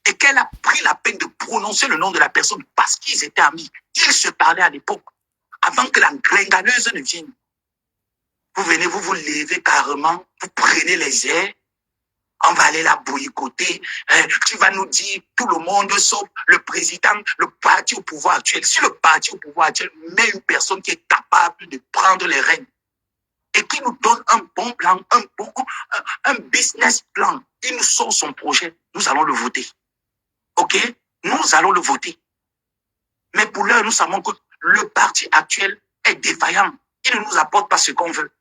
et qu'elle a pris la peine de prononcer le nom de la personne parce qu'ils étaient amis. Ils se parlaient à l'époque, avant que la gringaleuse ne vienne. Vous venez, vous vous levez carrément, vous prenez les airs, on va aller la boycotter. Tu vas nous dire tout le monde sauf le président, le parti au pouvoir actuel. Si le parti au pouvoir actuel met une personne qui est capable de prendre les rênes et qui nous donne un bon plan, un business plan, il nous sort son projet, nous allons le voter. OK? Nous allons le voter. Mais pour l'heure, nous savons que le parti actuel est défaillant. Il ne nous apporte pas ce qu'on veut.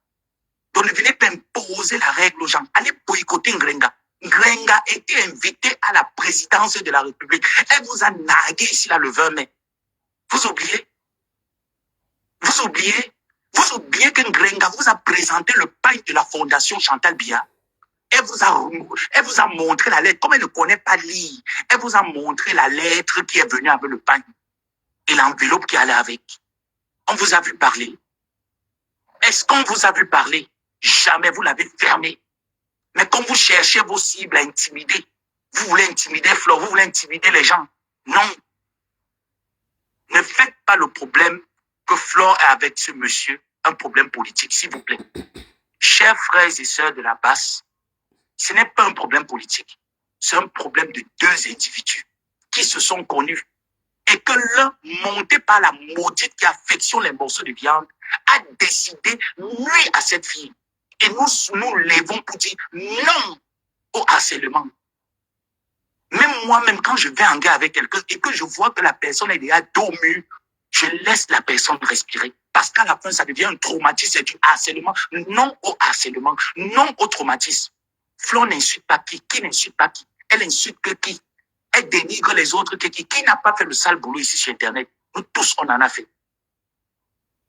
Donc, ne venez pas imposer la règle aux gens. Allez boycotter Ngrenga. Ngrenga était invitée à la présidence de la République. Elle vous a nargué ici là, le 20 mai. Vous oubliez? Vous oubliez? Vous oubliez que Ngrenga vous a présenté le pain de la fondation Chantal Biya. Elle vous a montré la lettre. Comme elle ne connaît pas lire, elle vous a montré la lettre qui est venue avec le pain et l'enveloppe qui allait avec. On vous a vu parler. Est-ce qu'on vous a vu parler? Jamais vous l'avez fermé. Mais quand vous cherchez vos cibles à intimider, vous voulez intimider Flore, vous voulez intimider les gens. Non. Ne faites pas le problème que Flore a avec ce monsieur un problème politique, s'il vous plaît. Chers frères et sœurs de la basse, ce n'est pas un problème politique. C'est un problème de deux individus qui se sont connus et que l'un, monté par la maudite qui affectionne les morceaux de viande, a décidé nuire à cette fille. Et nous levons pour dire non au harcèlement. Même moi-même, quand je vais en guerre avec quelqu'un et que je vois que la personne est déjà dos au mur, je laisse la personne respirer. Parce qu'à la fin, ça devient un traumatisme, c'est du harcèlement. Non au harcèlement, non au traumatisme. Flore n'insulte pas qui n'insulte pas qui. Elle insulte que qui. Elle dénigre les autres que qui n'a pas fait le sale boulot ici sur Internet. Nous tous, on en a fait.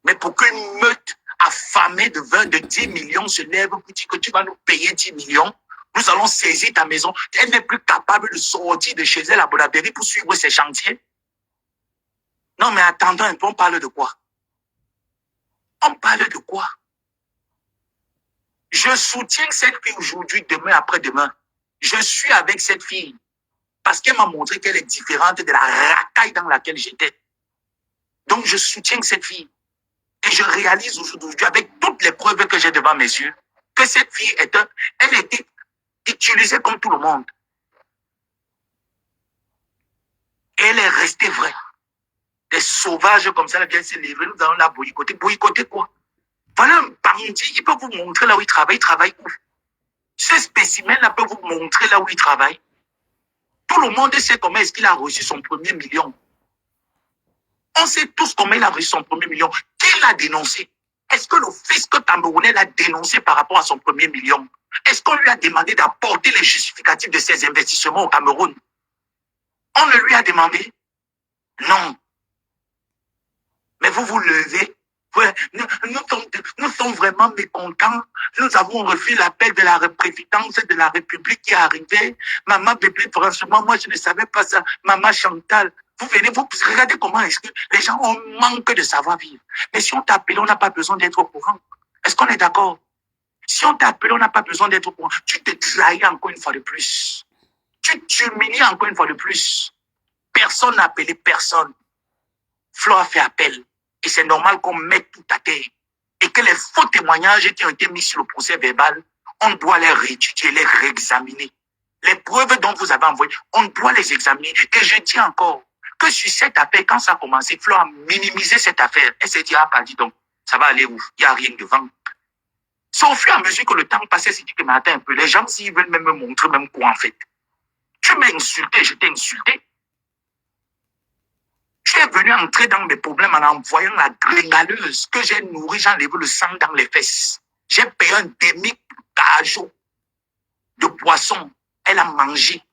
Mais pour qu'une meute affamée de 20, de 10 millions se lève pour dire que tu vas nous payer 10 millions, nous allons saisir ta maison. Elle n'est plus capable de sortir de chez elle à Bonabéry pour suivre ses chantiers. Non, mais attendons un peu, on parle de quoi? On parle de quoi? Je soutiens cette fille aujourd'hui, demain, après-demain. Je suis avec cette fille parce qu'elle m'a montré qu'elle est différente de la racaille dans laquelle j'étais. Donc, je soutiens cette fille. Et je réalise aujourd'hui, avec toutes les preuves que j'ai devant mes yeux, que cette fille elle était utilisée comme tout le monde. Et elle est restée vraie. Des sauvages comme ça, viennent se livrer, nous allons la boycotter. Boycotter quoi? Voilà un bandit, il peut vous montrer là où il travaille où? Ce spécimen-là peut vous montrer là où il travaille. Tout le monde sait comment est-ce qu'il a reçu son premier million. On sait tous comment il a reçu son premier million. Qui l'a dénoncé? Est-ce que le fisc camerounais l'a dénoncé par rapport à son premier million? Est-ce qu'on lui a demandé d'apporter les justificatifs de ses investissements au Cameroun? On le lui a demandé? Non. Mais vous vous levez. Ouais, nous sommes vraiment mécontents. Nous avons reçu l'appel de la présidence de la République qui est arrivée. Maman bébé, franchement, moi je ne savais pas ça. Maman Chantal, vous venez, vous regardez comment est-ce que les gens ont manque de savoir-vivre. Mais si on t'appelle, on n'a pas besoin d'être au courant. Est-ce qu'on est d'accord? Si on t'appelle, on n'a pas besoin d'être au courant. Tu te trahis encore une fois de plus. Tu t'humilies encore une fois de plus. Personne n'a appelé personne. Flore a fait appel. Et c'est normal qu'on mette tout à terre. Et que les faux témoignages qui ont été mis sur le procès verbal, on doit les réétudier, les réexaminer. Les preuves dont vous avez envoyées, on doit les examiner. Et je dis encore que sur cette affaire, quand ça a commencé, Flore a minimisé cette affaire. Elle s'est dit, ah, pas dit donc, ça va aller où? Il n'y a rien devant. C'est au fur et à mesure que le temps passait, elle s'est dit que, mais attends un peu, les gens, s'ils veulent même me montrer même quoi en fait. Tu m'as insulté, je t'ai insulté. Tu es venu entrer dans mes problèmes en envoyant la gringaleuse que j'ai nourrie, j'ai enlevé le sang dans les fesses. J'ai payé un demi-cajot de poisson. Elle a mangé.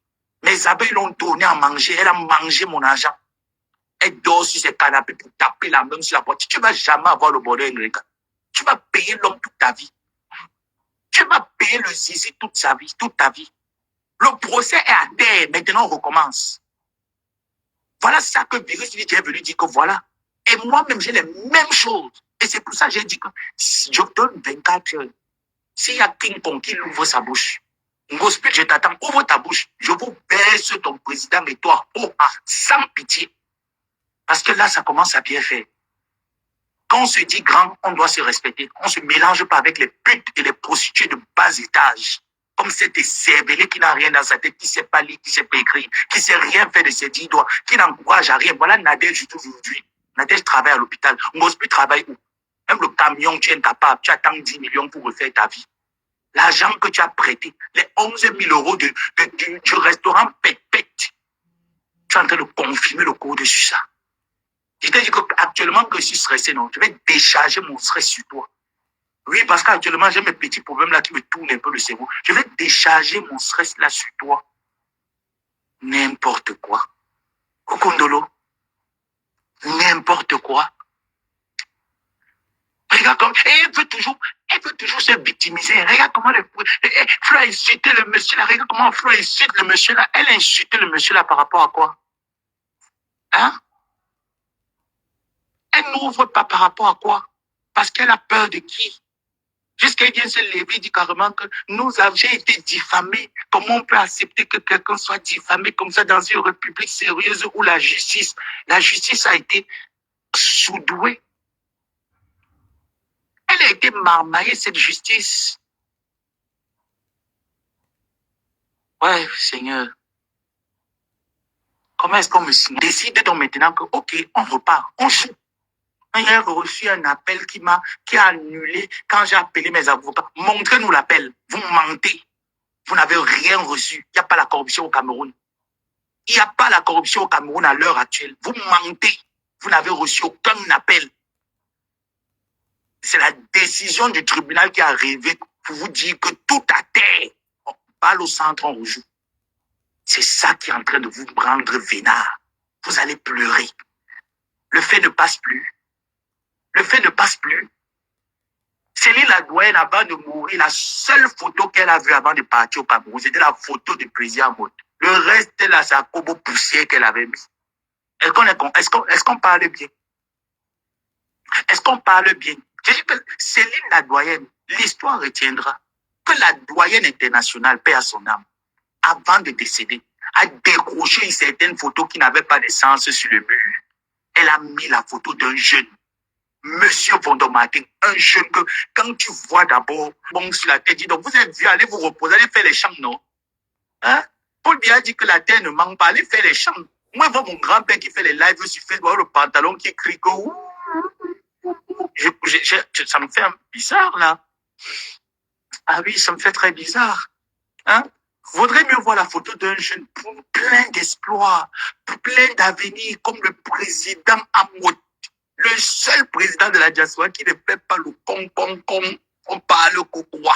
Mes abeilles l'ont donné à manger. Elle a mangé mon argent. Elle dort sur ses canapés pour taper la main sur la boîte. Tu ne vas jamais avoir le bonheur, Enrica. Tu vas payer l'homme toute ta vie. Tu vas payer le zizi toute sa vie, toute ta vie. Le procès est à terre. Maintenant, on recommence. Voilà ça que Virus est venu dire que voilà. Et moi-même, j'ai les mêmes choses. Et c'est pour ça que j'ai dit que si je donne 24 heures. S'il y a King Kong qui ouvre sa bouche, Ngospil, je t'attends, ouvre ta bouche. Je vous baisse dénonce ton président et toi, sans pitié. Parce que là, ça commence à bien faire. Quand on se dit grand, on doit se respecter. On ne se mélange pas avec les putes et les prostituées de bas étage. Comme cet cervelé qui n'a rien dans sa tête, qui ne sait pas lire, qui ne sait pas écrire, qui ne sait rien faire de ses 10 doigts, qui n'encourage à rien. Voilà Nadège aujourd'hui. Nadège travaille à l'hôpital. Mosby travaille où? Même le camion, tu es incapable. Tu attends 10 millions pour refaire ta vie. L'argent que tu as prêté, les 11 000 euros du restaurant Pet-Pet, tu es en train de confirmer le cours dessus ça. Je t'ai dit qu'actuellement, que je suis stressé, non, je vais décharger mon stress sur toi. Oui, parce qu'actuellement, j'ai mes petits problèmes là qui me tournent un peu le cerveau. Je vais décharger mon stress là sur toi. N'importe quoi. Kokondolo. N'importe quoi. Regarde comme, et elle veut toujours se victimiser. Regarde comment Flo a insulté le monsieur là. Regarde comment Flo insulte le monsieur là. Elle a insulté le monsieur là par rapport à quoi? Hein? Elle n'ouvre pas par rapport à quoi? Parce qu'elle a peur de qui? Jusqu'à vient se lever, dit carrément que nous avons été diffamés. Comment on peut accepter que quelqu'un soit diffamé comme ça dans une république sérieuse où la justice a été sous-douée? Elle a été marmaillée, cette justice. Ouais, Seigneur. Comment est-ce qu'on me décide donc maintenant que, ok, on repart, on joue. J'ai reçu un appel qui a annulé quand j'ai appelé mes avocats. Montrez-nous l'appel. Vous mentez. Vous n'avez rien reçu. Il n'y a pas la corruption au Cameroun. Il n'y a pas la corruption au Cameroun à l'heure actuelle. Vous mentez. Vous n'avez reçu aucun appel. C'est la décision du tribunal qui est arrivée pour vous dire que tout à terre, on parle au centre, on rejoue. C'est ça qui est en train de vous rendre vénard. Vous allez pleurer. Le fait ne passe plus. Le fait ne passe plus. Céline la doyenne, avant de mourir, la seule photo qu'elle a vue avant de partir au Cameroun, c'était la photo du président Moïse. Le reste, là, c'est un combo poussière qu'elle avait mis. Est-ce qu'on parle bien? Est-ce qu'on parle bien? Je dis que Céline la doyenne, l'histoire retiendra que la doyenne internationale, paix à son âme, avant de décéder, a décroché une certaine photo qui n'avait pas de sens sur le mur. Elle a mis la photo d'un jeune. Monsieur Vondomartin, un jeune que, quand tu vois d'abord, bon, sur la tête, dit donc, vous êtes vieux, allez vous reposer, allez faire les chants, non? Hein? Paul Biya dit que la terre ne manque pas, allez faire les chants. Moi, je vois mon grand-père qui fait les lives sur Facebook, le pantalon qui crie que, ça me fait bizarre, là. Ah oui, ça me fait très bizarre. Hein? Vaudrait mieux voir la photo d'un jeune plein d'espoir, plein d'avenir, comme le président Amout. Le seul président de la diaspora qui ne fait pas le con, on parle quoi,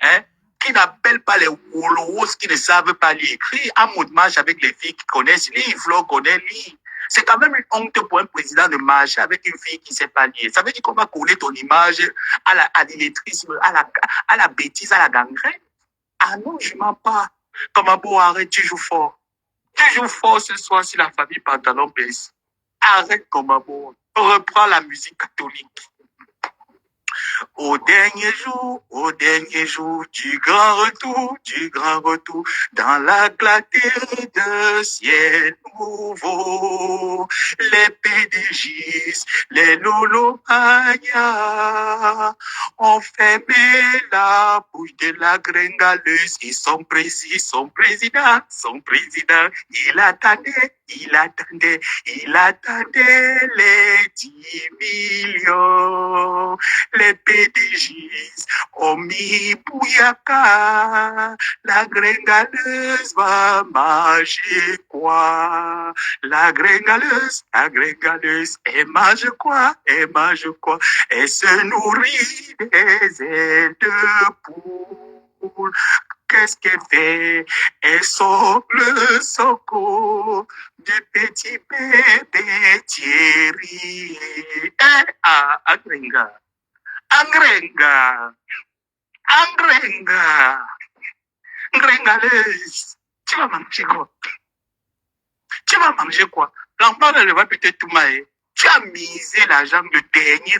hein? Qui n'appelle pas les Wolowos qui ne savent pas lire. Écrit Amoud marche avec les filles qui connaissent lire, Flo connaît lire. C'est quand même une honte pour un président de marcher avec une fille qui ne sait pas lire. Ça veut dire qu'on va coller ton image à l'illettrisme, à la bêtise, à la gangrène. Ah non, je mens pas. Comme beau, arrête, tu joues fort. Tu joues fort ce soir si la famille pantalon baisse. Arrête comme beau. Reprends la musique catholique. Au dernier jour du grand retour, dans la clarté de ciel nouveau, les PDGs, les Lolomania, ont fermé la bouche de la gringaleuse et son président, il attendait les 10 millions. Les PDGs ont mis Bouyaka, la gringaleuse va marcher quoi? La gringaleuse, elle mange quoi? Elle se nourrit des ailes de poule. Qu'est-ce qu'elle fait? Elle sort le soco du petit bébé Thierry. Angrenga. Ngringaleuse. Tu vas manger quoi? L'enfant ne va peut-être tout mailler. Tu as misé l'argent, le dernier